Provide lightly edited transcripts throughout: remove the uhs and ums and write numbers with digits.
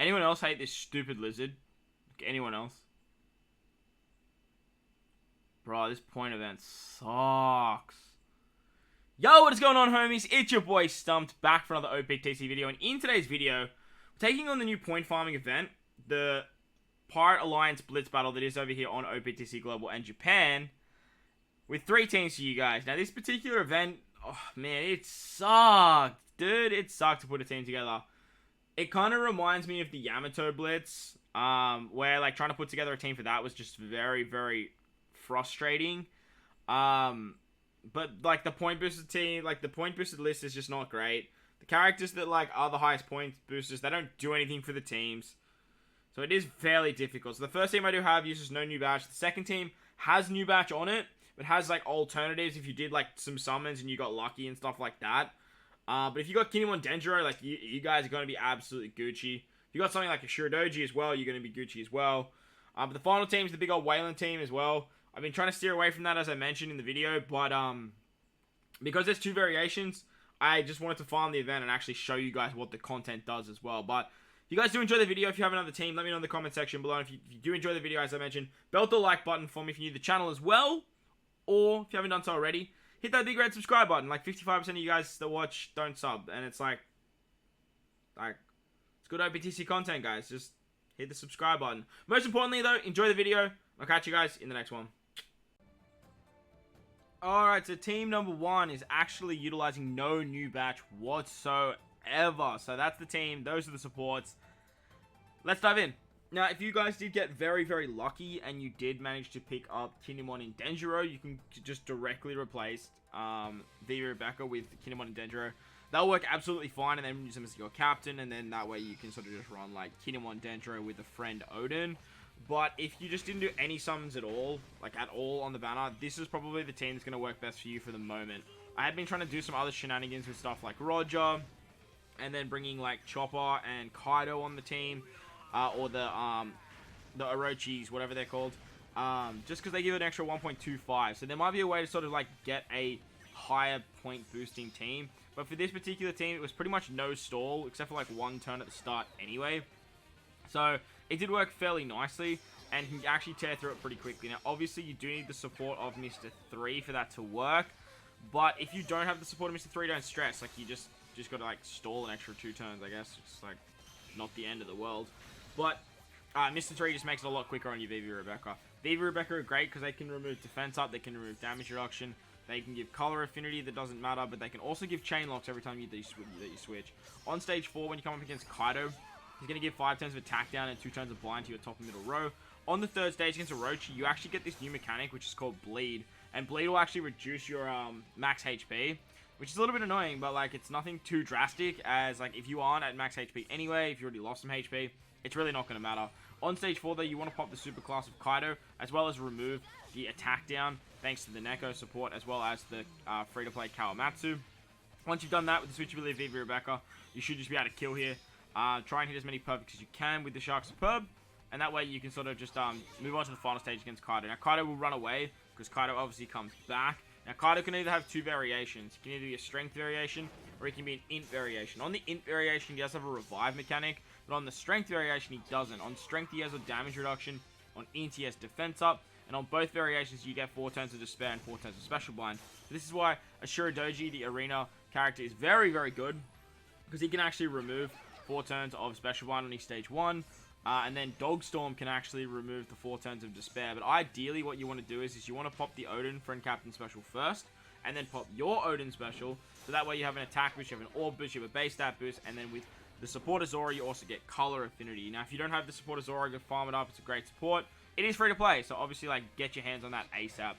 Anyone else hate this stupid lizard? Anyone else? Bro, this point event sucks. Yo, what is going on, homies? It's your boy Stumped, back for another OPTC video. And in today's video, we're taking on the new point farming event, the Pirate Alliance Blitz battle that is over here on OPTC Global and Japan, with 3 teams for you guys. Now, this particular event, oh man, it sucked. Dude, it sucked to put a team together. It kind of reminds me of the Yamato Blitz, where like trying to put together a team for that was just very, very frustrating. But like the point boosted team, like the point boosted list is just not great. The characters that like are the highest point boosters, they don't do anything for the teams. So it is fairly difficult. So the first team I do have uses no new batch. The second team has new batch on it, but has like alternatives if you did like some summons and you got lucky and stuff like that. But if you got Kinemon Denjiro, like you guys are going to be absolutely Gucci. If you got something like a Shoutout as well, you're going to be Gucci as well. But the final team is the big old Wayland team as well. I've been trying to steer away from that, as I mentioned in the video, but because there's 2 variations, I just wanted to farm the event and actually show you guys what the content does as well. But if you guys do enjoy the video, if you have another team, let me know in the comment section below. And if you do enjoy the video, as I mentioned, belt the like button for me if you're new to the channel as well, or if you haven't done so already, hit that big red subscribe button. Like 55% of you guys that watch don't sub, and it's like it's good OPTC content, guys. Just hit the subscribe button. Most importantly, though, enjoy the video. I'll catch you guys in the next one. Alright, so team number 1 is actually utilizing no new batch whatsoever. So that's the team. Those are the supports. Let's dive in. Now, if you guys did get very, very lucky and you did manage to pick up Kinemon and Denjiro, you can just directly replace Vivi Rebecca with Kinemon and Denjiro. That'll work absolutely fine, and then use them as your captain, and then that way you can sort of just run like Kinemon Denjiro with a friend Odin. But if you just didn't do any summons at all, like at all on the banner, this is probably the team that's going to work best for you for the moment. I have been trying to do some other shenanigans with stuff like Roger, and then bringing like Chopper and Kaido on the team, or the Orochis, whatever they're called, just because they give it an extra 1.25. So there might be a way to sort of like get a higher point boosting team. But for this particular team, it was pretty much no stall, except for like 1 turn at the start anyway. So it did work fairly nicely, and can actually tear through it pretty quickly. Now, obviously, you do need the support of Mr. 3 for that to work. But if you don't have the support of Mr. 3, don't stress. Like, you just got to, like, stall an extra 2 turns, I guess. It's, like, not the end of the world. But Mr. 3 just makes it a lot quicker on your Vivi Rebecca. Vivi Rebecca are great because they can remove defense up, they can remove damage reduction, they can give color affinity, that doesn't matter, but they can also give chain locks every time that you switch. On stage 4, when you come up against Kaido, he's going to give 5 turns of attack down and 2 turns of blind to your top and middle row. On the 3rd stage against Orochi, you actually get this new mechanic, which is called Bleed. And Bleed will actually reduce your max HP, which is a little bit annoying, but like it's nothing too drastic, as like if you aren't at max HP anyway, if you already lost some HP, it's really not going to matter. On stage 4, though, you want to pop the super class of Kaido, as well as remove the attack down, thanks to the Neko support, as well as the free-to-play Kawamatsu. Once you've done that with the switchability of Vivi Rebecca, you should just be able to kill here. Try and hit as many perfects as you can with the Shark Superb, and that way you can sort of just move on to the final stage against Kaido. Now, Kaido will run away, because Kaido obviously comes back. Now, Kaido can either have 2 variations. He can either be a strength variation, or he can be an int variation. On the int variation, he does have a revive mechanic, but on the strength variation, he doesn't. On strength, he has a damage reduction. On int, he has defense up. And on both variations, you get 4 turns of despair and 4 turns of special blind. So this is why Ashuradoji, the arena character, is very, very good, because he can actually remove 4 turns of special blind on each stage 1. And then Dogstorm can actually remove the 4 turns of despair. But ideally, what you want to do is you want to pop the Odin friend captain special first, and then pop your Odin special. So that way you have an attack boost, you have an orb boost, you have a base stat boost, and then with the support Azora, you also get color affinity. Now, if you don't have the support Azora, go farm it up. It's a great support. It is free to play, so obviously, like, get your hands on that ASAP.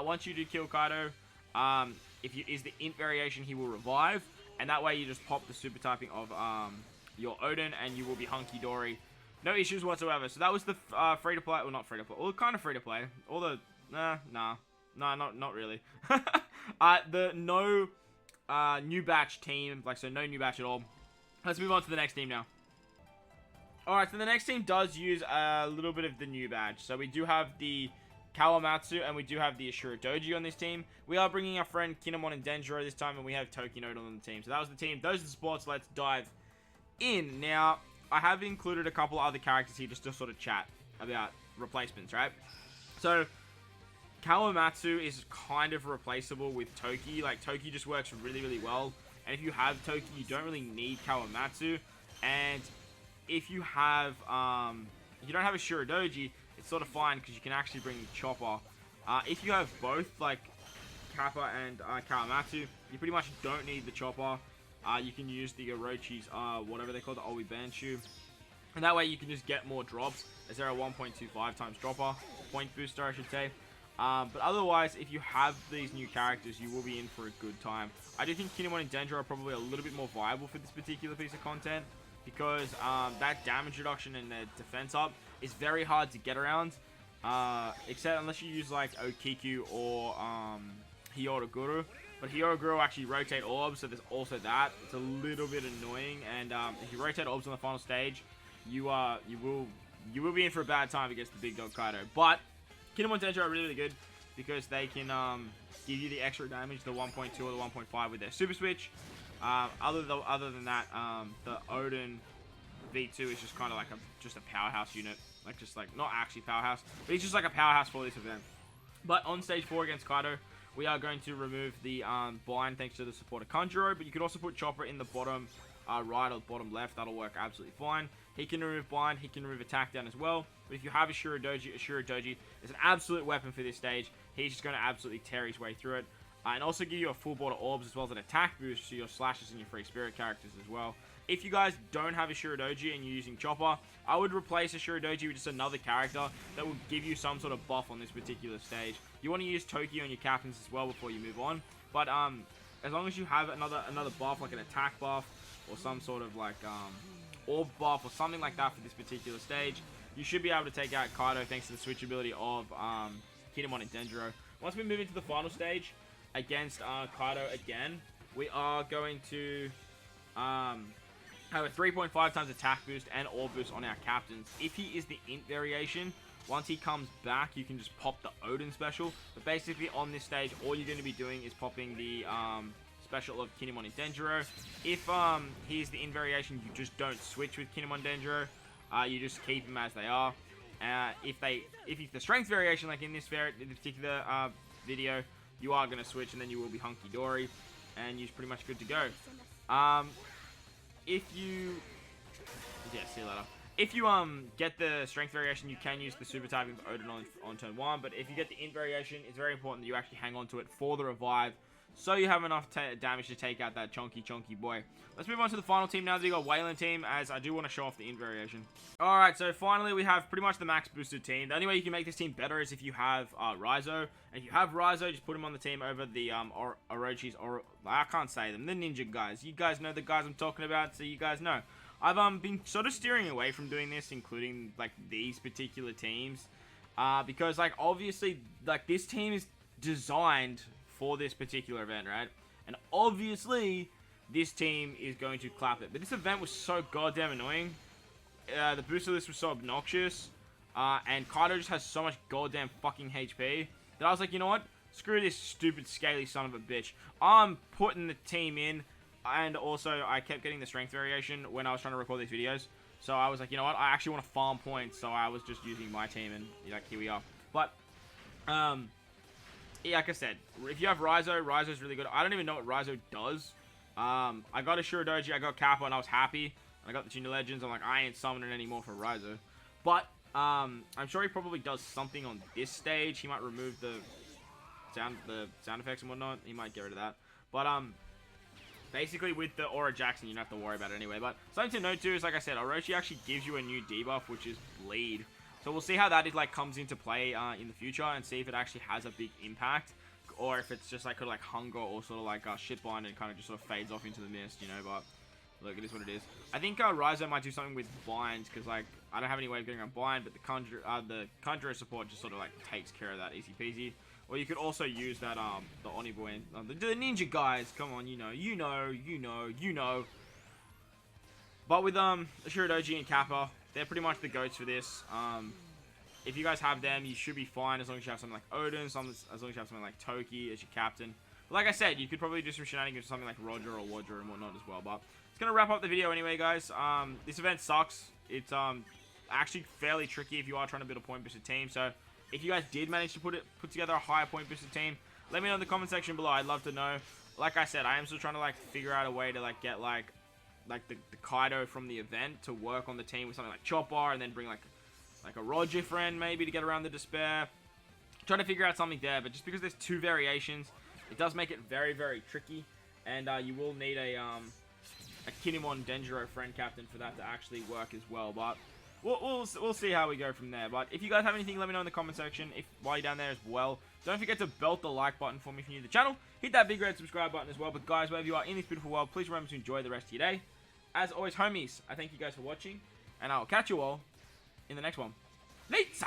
Once you do kill Kaido, if you is the int variation, he will revive, and that way you just pop the super typing of your Odin, and you will be hunky dory. No issues whatsoever. So that was the free to play, well, not free to play, well, kind of free to play. All the not really. The no new batch team, like, so no new batch at all. Let's move on to the next team now. Alright, so the next team does use a little bit of the new badge. So we do have the Kawamatsu, and we do have the Ashuradoji on this team. We are bringing our friend Kinemon and Denjiro this time, and we have Tokinoto on the team. So that was the team. Those are the sports. Let's dive in. Now, I have included a couple other characters here just to sort of chat about replacements, right? So, Kawamatsu is kind of replaceable with Toki. Like, Toki just works really, really well. And if you have Toki, you don't really need Kawamatsu. And if you have, if you don't have a Shuridoji, it's sort of fine because you can actually bring Chopper. If you have both, like Kappa and Kawamatsu, you pretty much don't need the Chopper. You can use the Orochi's, whatever they call the Owi Banshu. And that way you can just get more drops, as they're a 1.25 times dropper, point booster I should say. But otherwise, if you have these new characters, you will be in for a good time. I do think Kinemon and Dendro are probably a little bit more viable for this particular piece of content, because that damage reduction and the defense up is very hard to get around, except unless you use like Okiku or Hyoroguru. But Hyoroguru actually rotate orbs, so there's also that. It's a little bit annoying, and if you rotate orbs on the final stage, you will be in for a bad time against the big dog Kaido. But Kinemon and Dendro are really, really good because they can give you the extra damage, the 1.2 or the 1.5 with their super switch. Other than that, the Odin V2 is just kind of like just a powerhouse unit, like not actually powerhouse, but he's just like a powerhouse for this event. But on stage 4 against Kaido, we are going to remove the blind thanks to the support of Kanjuro, but you could also put Chopper in the bottom right or bottom left. That'll work absolutely fine. He can remove blind, he can remove attack down as well. But if you have a Shuridoji is an absolute weapon for this stage. He's just going to absolutely tear his way through it. And also give you a full board of orbs as well as an attack boost to your slashes and your free spirit characters as well. If you guys don't have a Shuridoji and you're using Chopper, I would replace a Shuridoji with just another character that will give you some sort of buff on this particular stage. You want to use Toki on your captains as well before you move on. But as long as you have another buff, like an attack buff or some sort of like orb buff or something like that for this particular stage, you should be able to take out Kaido thanks to the switch ability of Kinemon and Dendro. Once we move into the final stage against Kaido again, we are going to have a 3.5 times attack boost and orb boost on our captains. If he is the int variation, once he comes back, you can just pop the Odin special. But basically on this stage, all you're going to be doing is popping the special of Kinemon and Dendro. If he's the int variation, you just don't switch with Kinemon and Dendro. You just keep them as they are. If it's the strength variation, like in this particular video, you are going to switch, and then you will be hunky-dory, and you're pretty much good to go. If you... Yeah, see you later. If you get the strength variation, you can use the super typing of Odin on turn 1, but if you get the int variation, it's very important that you actually hang on to it for the revive, so you have enough damage to take out that chunky boy. Let's move on to the final team now that we got Wayland team, as I do want to show off the int variation. Alright, so finally we have pretty much the max boosted team. The only way you can make this team better is if you have Raizo. And if you have Raizo, just put him on the team over the Orochi's, I can't say them, the ninja guys. You guys know the guys I'm talking about, so you guys know. I've been sort of steering away from doing this, including like these particular teams, because like obviously like this team is designed for this particular event, right? And obviously this team is going to clap it. But this event was so goddamn annoying. The booster list was so obnoxious, and Kaido just has so much goddamn fucking HP that I was like, you know what? Screw this stupid scaly son of a bitch. I'm putting the team in. And also, I kept getting the strength variation when I was trying to record these videos. So I was like, you know what? I actually want to farm points. So I was just using my team, and like, here we are. But, yeah, like I said, if you have Raizo, Raizo's really good. I don't even know what Raizo does. I got a Shuridoji, I got Kappa, and I was happy. And I got the Junior Legends. I'm like, I ain't summoning anymore for Raizo. But, I'm sure he probably does something on this stage. He might remove the sound effects and whatnot. He might get rid of that. But, basically, with the Aura Jackson, you don't have to worry about it anyway. But something to note too is, like I said, Orochi actually gives you a new debuff, which is Bleed. So we'll see how that comes into play in the future, and see if it actually has a big impact, or if it's just like kind of like hunger or sort of like shitbind and kind of just sort of fades off into the mist, you know. But look, it is what it is. I think Raizo might do something with binds, because like I don't have any way of getting around bind, but the Conjurer support just sort of like takes care of that easy peasy. Or you could also use that, the Oniboy, the ninja guys, come on, you know. But with, Shuridoji and Kappa, they're pretty much the goats for this. If you guys have them, you should be fine, as long as you have something like Odin, as long as you have something like Toki as your captain. But like I said, you could probably do some shenanigans with something like Roger or Wodger and whatnot as well. But it's gonna wrap up the video anyway, guys. This event sucks. It's actually fairly tricky if you are trying to build a point boosted team. So if you guys did manage to put together a higher point boosted team, let me know in the comment section below. I'd love to know. Like I said, I am still trying to like figure out a way to like get like the Kaido from the event to work on the team with something like Chopper, and then bring like a Roger friend maybe to get around the Despair. Trying to figure out something there, but just because there's 2 variations, it does make it very, very tricky, and you will need a Kinemon Denjiro friend captain for that to actually work as well. But we'll see how we go from there. But if you guys have anything, let me know in the comment section. If while you're down there as well, don't forget to belt the like button for me if you're new to the channel. Hit that big red subscribe button as well. But guys, wherever you are in this beautiful world, please remember to enjoy the rest of your day. As always, homies, I thank you guys for watching, and I'll catch you all in the next one. Blitz!